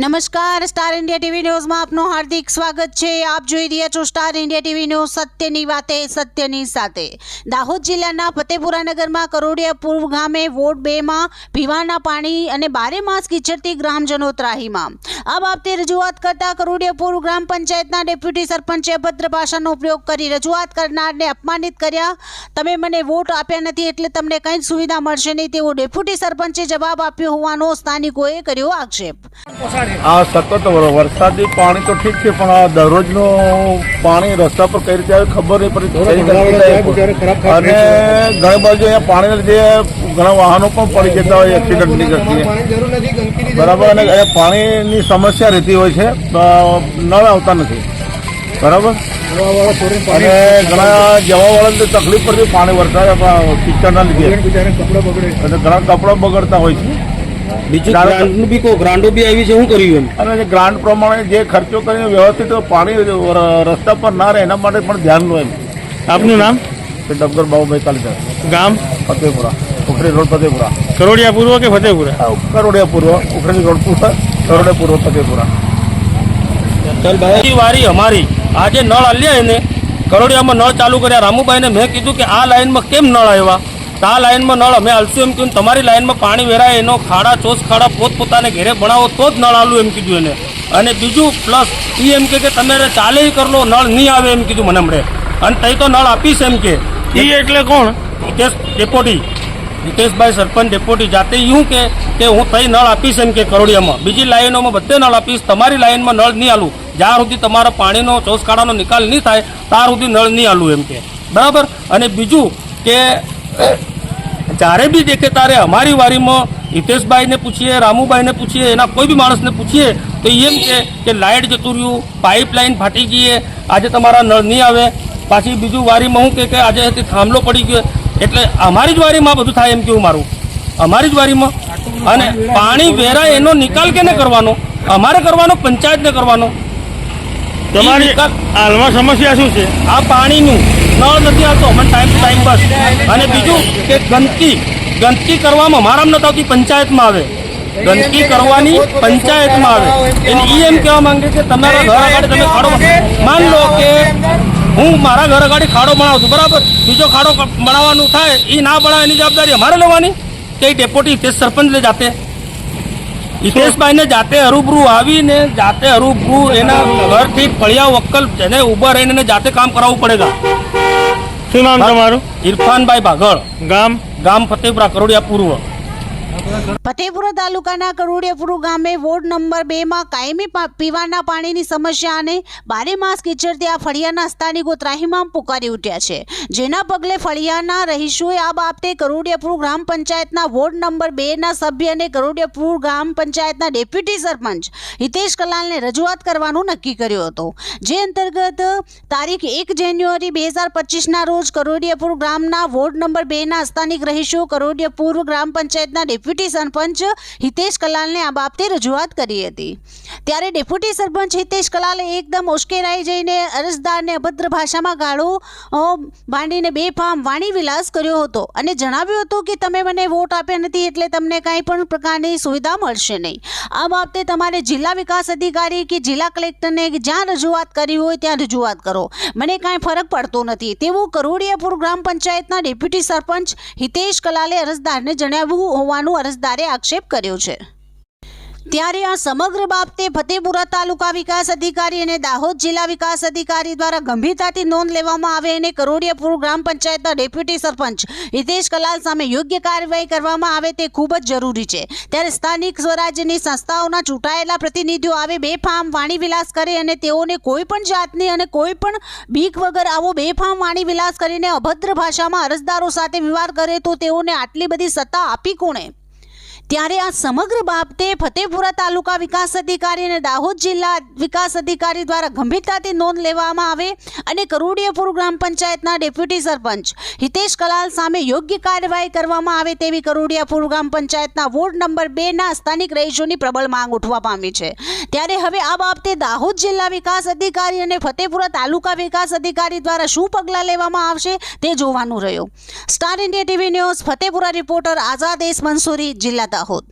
નમસ્કાર, star India TV ન્યૂઝમાં આપનું હાર્દિક સ્વાગત છે। આપ જોઈ રહ્યા છો સ્ટાર ઇન્ડિયા ટીવી ન્યૂઝ, સત્યની વાતે સત્યની સાથે। દાહોદ જિલ્લાના ફતેપુરા નગરમાં કરોડિયાપુર ગામે વોર્ડ 2 માં પીવાના પાણી અને બારે માસ કિચડતી ગ્રામજનો ત્રાહીમાં। આ બાબતે રજૂઆત કરતા કરોડિયાપુર ગ્રામ પંચાયતના ડેપ્યુટી સરપંચે અભદ્ર ભાષાનો ઉપયોગ કરી રજૂઆત કરનારને અપમાનિત કર્યા। તમે મને વોટ આપ્યા નથી એટલે તમને કંઈ જ સુવિધા મળશે નહીં તેવો ડેપ્યુટી સરપંચે જવાબ આપ્યો હોવાનો સ્થાનિકોએ કર્યો આક્ષેપ। આ સતત વરસાદી પાણી તો ઠીક છે, પણ આ દરરોજનું પાણી રસ્તા પર કઈ રીતે આવે ખબર નહીં પડતી અને ઘણી બાજુ અહીંયા પાણીના લીધે ઘણા વાહનો પણ પડી જતા હોય, એક્સિડન્ટ ની ઘટતી બરાબર। અને અહીંયા પાણીની સમસ્યા રહેતી હોય છે, નળ આવતા નથી બરાબર। અને ઘણા જવાવાળાને તકલીફ પડતી પાણી વરસાદ કિચડના લીધે અને ઘણા કપડા બગડતા હોય છે। ગ્રાન્ડો બી આવી છે, શું કર્યું એમ? અને ગ્રાન્ટ પ્રમાણે જે ખર્ચો કરીને વ્યવસ્થિત પાણી રસ્તા પર ના રહે એના માટે પણ ધ્યાન લો એમ। આપનું નામ? ડબગર બાબુભાઈ કાલિદાસ, ગામ ફતેપુરા, ઉખડી રોડ ફતેપુરા। કરોડિયા પૂર્વ કે ફતેપુરા? કરોડિયા પૂર્વ, ઉખડી રોડ કરોડિયા પૂર્વ ફતેપુરા। વારી અમારી આજે નળ આલ્યા એને કરોડિયામાં નળ ચાલુ કર્યા। રામુભાઈને મેં કીધું કે આ લાઈનમાં કેમ નળ આવ્યા? તો આ લાઈનમાં નળ અમે આલશું એમ કીધું, તમારી લાઈનમાં પાણી વેરાય એનો ખાડા ચોસ ખાડા પોતપોતાને ઘેરે બનાવો તો જ નળ આલું એમ કીધું એને। અને બીજું પ્લસ એ એમ કે તમે ચાલે કરી લો, નળ નહીં આવે એમ કીધું મને હમણે। અને તઈ તો નળ આપીશ એમ કે એ એટલે કોણ? હિતેશ ડેપોટી, હિતેશભાઈ સરપંચ ડેપોટી જાતે શું કે હું તઈ નળ આપીશ એમ કે કરોડિયામાં, બીજી લાઈનોમાં બધે નળ આપીશ, તમારી લાઈનમાં નળ નહીં આલું। જ્યાં સુધી તમારા પાણીનો ચોસખાડાનો નિકાલ નહીં થાય ત્યાં સુધી નળ નહીં આલું એમ કે બરાબર। અને બીજું કે જ્યારે બી દેખે તારે અમારી વારીમાં હિતેશભાઈને પૂછીએ, રામુભાઈને પૂછીએ, એના કોઈ બી માણસને પૂછીએ તો એમ કે લાઇટ જતું રહ્યું, પાઇપલાઇન ફાટી ગઈ, આજે તમારા નળ નહીં આવે। પાછી બીજું વારીમાં હું કે આજે થાંભલો પડી ગયો, એટલે અમારી જ વારીમાં બધું થાય એમ કેવું મારું, અમારી જ વારીમાં। અને પાણી વેરાય એનો નિકાલ કેને કરવાનો? અમારે કરવાનો, પંચાયતને કરવાનો। તમારી હાલમાં સમસ્યા શું છે? આ પાણીનું નળ નથી આવતો અમને ટાઈમ ટુ ટાઈમ બસ। અને બીજું કે ગંદકી કરવામાં અમારામાં નથી આવતી, પંચાયતમાં આવે ગંદકી કરવાની, પંચાયતમાં આવે। એને એમ કહેવા માંગે કે તમારા ઘર આગળ તમે ખાડો, માન લો કે હું મારા ઘર આગળ ખાડો બનાવું છું બરાબર, બીજો ખાડો બનાવવાનું થાય એ ના બનાવે એની જવાબદારી અમારે લેવાની કે ડેપ્યુટી હિતેશ સરપંચને જાતે હિતેશભાઈને જાતે હરૂબરૂ આવીને જાતે હરૂબરૂ એના ઘરથી ફળિયા વક્કલ જેને ઊભા રહીને જાતે કામ કરાવવું પડેગા। શું નામ તમારું? ઇરફાનભાઈ ભાગળ, ગામ ફતેપુરા, કરોડિયા પૂર્વ। ફતેપુરા તાલુકાના કરોડિયાપુર ગામે વોર્ડ નંબર 2 માં કાયમી પીવાના પાણીની સમસ્યા અને બારે માસ કિચડતી આ ફળિયાના સ્થાનિકો ત્રાહિમામ પુકારી ઉઠ્યા છે, જેના પગલે ફળિયાના રહીશોએ આ બાબતે કરોડિયાપુર ગ્રામ પંચાયતના વોર્ડ નંબર 2 ના સભ્ય અને કરોડિયાપુર ગ્રામ પંચાયતના ડેપ્યુટી સરપંચ હિતેશ કલાલને રજૂઆત કરવાનું નક્કી કર્યું હતું। જે અંતર્ગત તારીખ 1 જાન્યુઆરી 2025ના રોજ કરોડિયાપુર ગ્રામના વોર્ડ નંબર 2 ના સ્થાનિક રહીશો કરોડિયાપુર ગ્રામ પંચાયતના ડેપ્યુટી સરપંચ હિતેશ કલાલને આ બાબતે રજૂઆત કરી હતી। ત્યારે ડેપ્યુટી સરપંચ હિતેશ કલાલે એકદમ ઉશ્કેરાઈ જઈને અરજદારને અભદ્ર ભાષામાં ગાળો ભાંડીને બેફામ વાણી વિલાસ કર્યો હતો અને જણાવ્યું હતું કે તમે મને વોટ આપ્યા નથી એટલે તમને કાંઈ પણ પ્રકારની સુવિધા મળશે નહીં। આ બાબતે તમારે જિલ્લા વિકાસ અધિકારી કે જિલ્લા કલેક્ટરને જ્યાં રજૂઆત કરી હોય ત્યાં રજૂઆત કરો, મને કાંઈ ફરક પડતો નથી તેવું કરોડિયાપુર ગ્રામ પંચાયતના ડેપ્યુટી સરપંચ હિતેશ કલાલે અરજદારને જણાવ્યું હોવાનું અરજદારે આક્ષેપ કર્યો છે। ત્યારે આ સમગ્ર બાબતે ફતેપુરા તાલુકા વિકાસ અધિકારી અને દાહોદ જિલ્લા વિકાસ અધિકારી દ્વારા ગંભીરતાથી નોંધ લેવામાં આવે અને કરોડિયાપુર ગ્રામ પંચાયતના ડેપ્યુટી સરપંચ હિતેશ કલાલ સામે યોગ્ય કાર્યવાહી કરવામાં આવે તે ખૂબ જ જરૂરી છે। ત્યારે સ્થાનિક સ્વરાજ્યની સંસ્થાઓના ચૂંટાયેલા પ્રતિનિધિઓ આવે બેફામ વાણી વિલાસ કરે અને તેઓને કોઈ પણ જાતની અને કોઈ પણ બીક વગર આવો બેફામ વાણી વિલાસ કરીને અભદ્ર ભાષામાં અરજદારો સાથે વ્યવહાર કરે તો તેઓને આટલી બધી સત્તા આપી કોણે? ત્યારે આ સમગ્ર બાબતે ફતેપુરા તાલુકા વિકાસ અધિકારી અને દાહોદ જિલ્લા વિકાસ અધિકારી દ્વારા ગંભીરતાથી નોંધ લેવામાં આવે અને કરોડિયાપુર ગ્રામ પંચાયતના ડેપ્યુટી સરપંચ હિતેશ કલાલ સામે યોગ્ય કાર્યવાહી કરવામાં આવે તેવી કરોડિયાપુર ગ્રામ પંચાયતના વોર્ડ નંબર 2 ના સ્થાનિક રહીશોની પ્રબળ માંગ ઉઠવા પામી છે। ત્યારે હવે આ બાબતે દાહોદ જિલ્લા વિકાસ અધિકારી અને ફતેપુરા તાલુકા વિકાસ અધિકારી દ્વારા શું પગલાં લેવામાં આવશે તે જોવાનું રહ્યું। Star India TV news, Fatepura reporter Azad S Mansuri, જિલ્લા દાહોદ।